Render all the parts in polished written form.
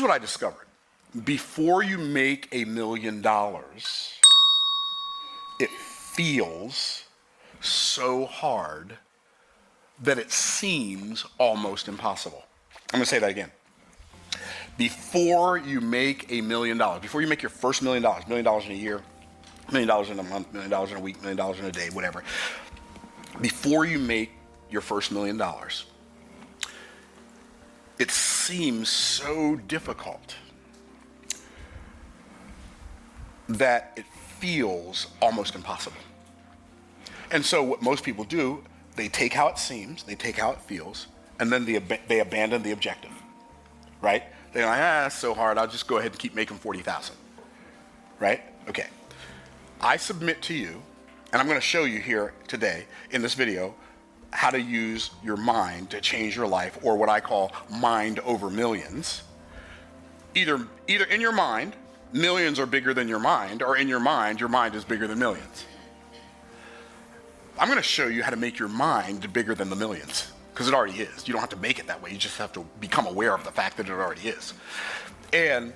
Here's what I discovered. Before you make $1 million, it feels so hard that it seems almost impossible. I'm gonna say that again. Before you make $1 million, before you make your first $1 million, $1 million in a year, $1 million in a month, $1 million in a week, $1 million in a day, whatever. Before you make your first $1 million, it seems so difficult that it feels almost impossible. And so what most people do, they take how it seems, they take how it feels, and then they abandon the objective, right? They're like, it's so hard, I'll just go ahead and keep making 40,000, right? Okay. I submit to you, and I'm gonna show you here today in this video, how to use your mind to change your life, or what I call mind over millions. Either in your mind, millions are bigger than your mind, or in your mind is bigger than millions. I'm gonna show you how to make your mind bigger than the millions, because it already is. You don't have to make it that way, you just have to become aware of the fact that it already is. And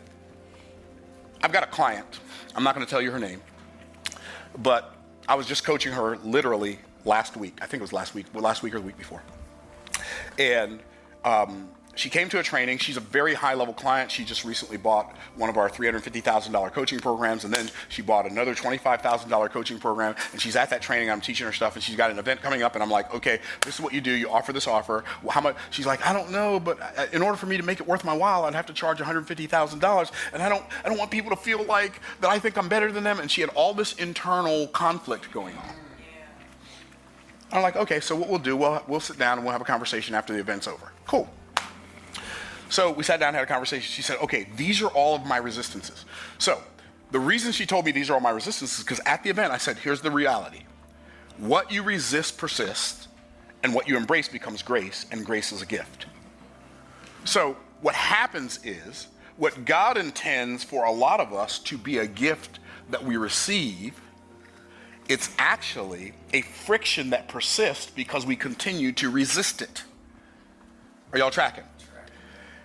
I've got a client, I'm not gonna tell you her name, but I was just coaching her literally last week. I think it was last week or the week before. And she came to a training. She's a very high level client. She just recently bought one of our $350,000 coaching programs, and then she bought another $25,000 coaching program, and she's at that training. I'm teaching her stuff, and she's got an event coming up, and I'm like, okay, this is what you do. You offer this offer. Well, how much? She's like, I don't know, but in order for me to make it worth my while, I'd have to charge $150,000, and I don't want people to feel like that I think I'm better than them. And she had all this internal conflict going on. I'm like, okay, so what we'll do, we'll sit down and we'll have a conversation after the event's over. Cool. So we sat down and had a conversation. She said, okay, these are all of my resistances. So the reason she told me these are all my resistances is because at the event I said, here's the reality. What you resist persists, and what you embrace becomes grace, and grace is a gift. So what happens is, what God intends for a lot of us to be a gift that we receive, it's actually a friction that persists because we continue to resist it. Are y'all tracking?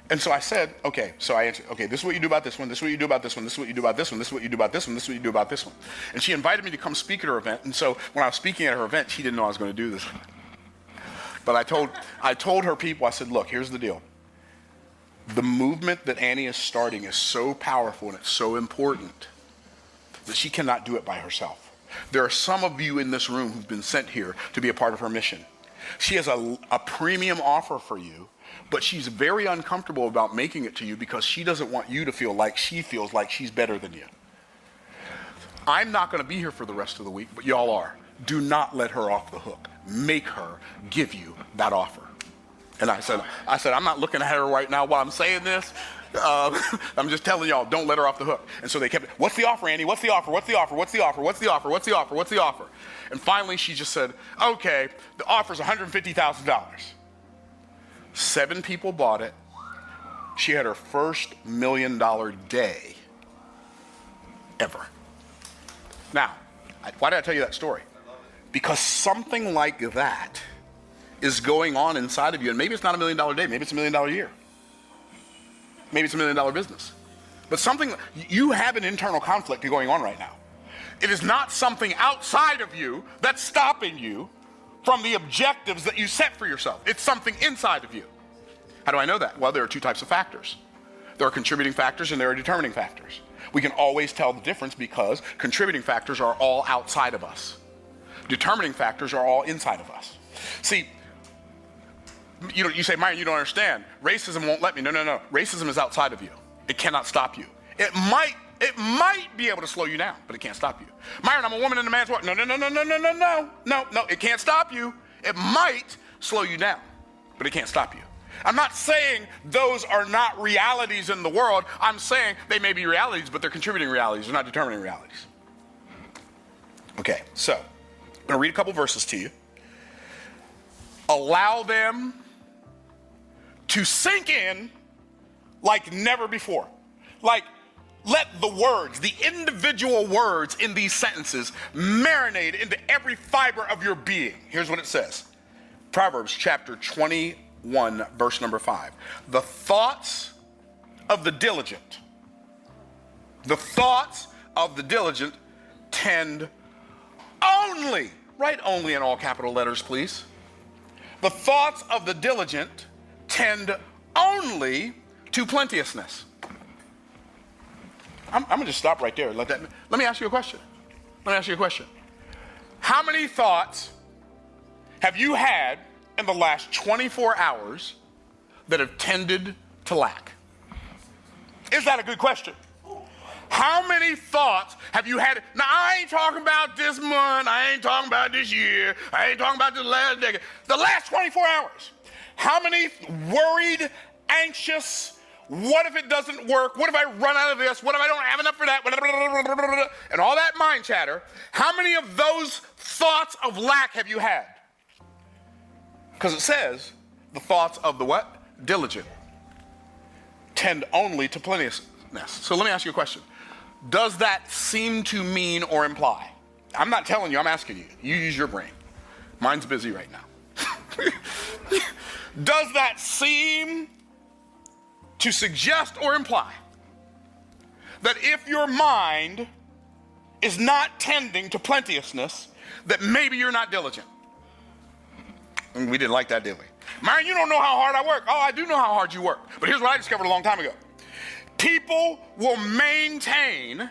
And so I said, okay, so I answered, okay, this is what you do about this one, this is what you do about this one, this is what you do about this one, this is what you do about this one, this is what you do about this one. And she invited me to come speak at her event, and so when I was speaking at her event, she didn't know I was going to do this. But I told her people, I said, look, here's the deal. The movement that Annie is starting is so powerful and it's so important that she cannot do it by herself. There are some of you in this room who've been sent here to be a part of her mission. She has a premium offer for you, but she's very uncomfortable about making it to you because she doesn't want you to feel like she feels like she's better than you. I'm not going to be here for the rest of the week, but y'all are. Do not let her off the hook. Make her give you that offer. And I said, I'm not looking at her right now while I'm saying this. I'm just telling y'all, don't let her off the hook. And so they kept, what's the offer, Andy? What's the offer? What's the offer? What's the offer? What's the offer? What's the offer? What's the offer? And finally, she just said, okay, the offer's $150,000. 7 people bought it. She had her first $1 million day ever. Now, why did I tell you that story? Because something like that is going on inside of you, and maybe it's not $1 million day, maybe it's $1 million year. Maybe it's $1 million business. But something, you have an internal conflict going on right now. It is not something outside of you that's stopping you from the objectives that you set for yourself. It's something inside of you. How do I know that? Well, there are 2 types of factors. There are contributing factors and there are determining factors. We can always tell the difference because contributing factors are all outside of us. Determining factors are all inside of us. See, you say, Myron, you don't understand. Racism won't let me. No. Racism is outside of you. It cannot stop you. It might be able to slow you down, but it can't stop you. Myron, I'm a woman in a man's world. No. It can't stop you. It might slow you down, but it can't stop you. I'm not saying those are not realities in the world. I'm saying they may be realities, but they're contributing realities. They're not determining realities. Okay, so I'm going to read a couple verses to you. Allow them to sink in like never before. Like, let the words, the individual words in these sentences marinate into every fiber of your being. Here's what it says. Proverbs chapter 21, verse number 5. The thoughts of the diligent, the thoughts of the diligent tend only, write only in all capital letters, please. The thoughts of the diligent tend only to plenteousness. I'm going to just stop right there. Let me ask you a question. How many thoughts have you had in the last 24 hours that have tended to lack? Is that a good question? How many thoughts have you had? Now, I ain't talking about this month. I ain't talking about this year. I ain't talking about the last decade. The last 24 hours. How many worried, anxious, what if it doesn't work? What if I run out of this? What if I don't have enough for that? And all that mind chatter. How many of those thoughts of lack have you had? Because it says the thoughts of the what? Diligent tend only to plenteousness. So let me ask you a question. Does that seem to mean or imply? I'm not telling you, I'm asking you. You use your brain. Mine's busy right now. Does that seem to suggest or imply that if your mind is not tending to plenteousness, that maybe you're not diligent? And we didn't like that, did we? Myron, you don't know how hard I work. Oh, I do know how hard you work. But here's what I discovered a long time ago. People will maintain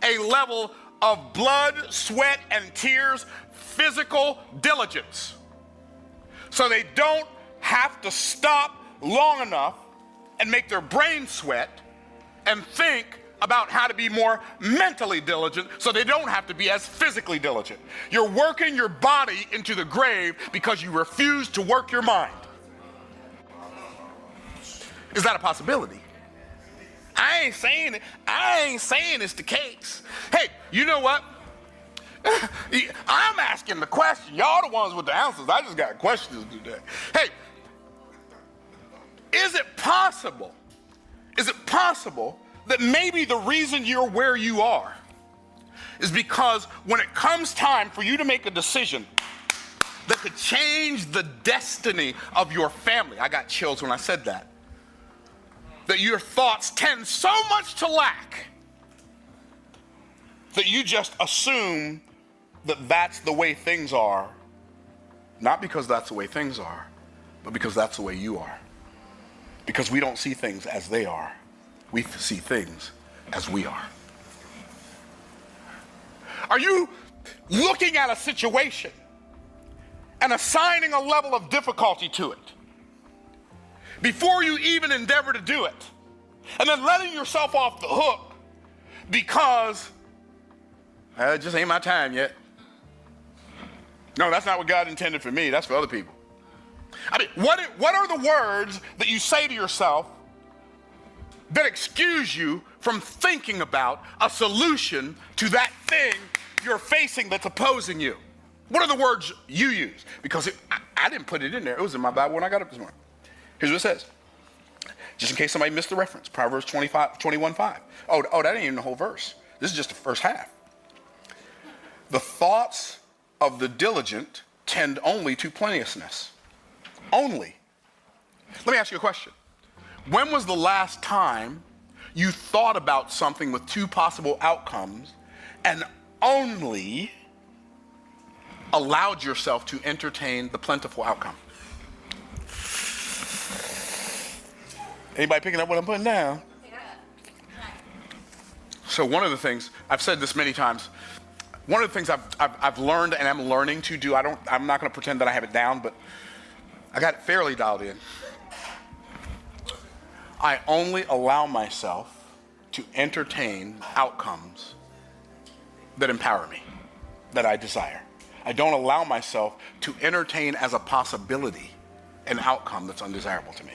a level of blood, sweat, and tears, physical diligence, so they don't have to stop long enough and make their brain sweat and think about how to be more mentally diligent so they don't have to be as physically diligent. You're working your body into the grave because you refuse to work your mind. Is that a possibility? I ain't saying it's the case. Hey, you know what? I'm asking the question. Y'all the ones with the answers. I just got questions today. Hey, is it possible that maybe the reason you're where you are is because when it comes time for you to make a decision that could change the destiny of your family, I got chills when I said that your thoughts tend so much to lack that you just assume that that's the way things are, not because that's the way things are, but because that's the way you are. Because we don't see things as they are. We see things as we are. Are you looking at a situation and assigning a level of difficulty to it before you even endeavor to do it, and then letting yourself off the hook because it just ain't my time yet? No, that's not what God intended for me. That's for other people. I mean, what are the words that you say to yourself that excuse you from thinking about a solution to that thing you're facing that's opposing you? What are the words you use? Because I didn't put it in there. It was in my Bible when I got up this morning. Here's what it says. Just in case somebody missed the reference. Proverbs 21:5. Oh, that ain't even the whole verse. This is just the first half. The thoughts of the diligent tend only to plenteousness. Only. Let me ask you a question. When was the last time you thought about something with two possible outcomes and only allowed yourself to entertain the plentiful outcome? Anybody picking up what I'm putting down? Yeah. So one of the things, I've said this many times, one of the things I've learned and I'm learning to do, I'm not going to pretend that I have it down, but I got it fairly dialed in. I only allow myself to entertain outcomes that empower me, that I desire. I don't allow myself to entertain as a possibility an outcome that's undesirable to me.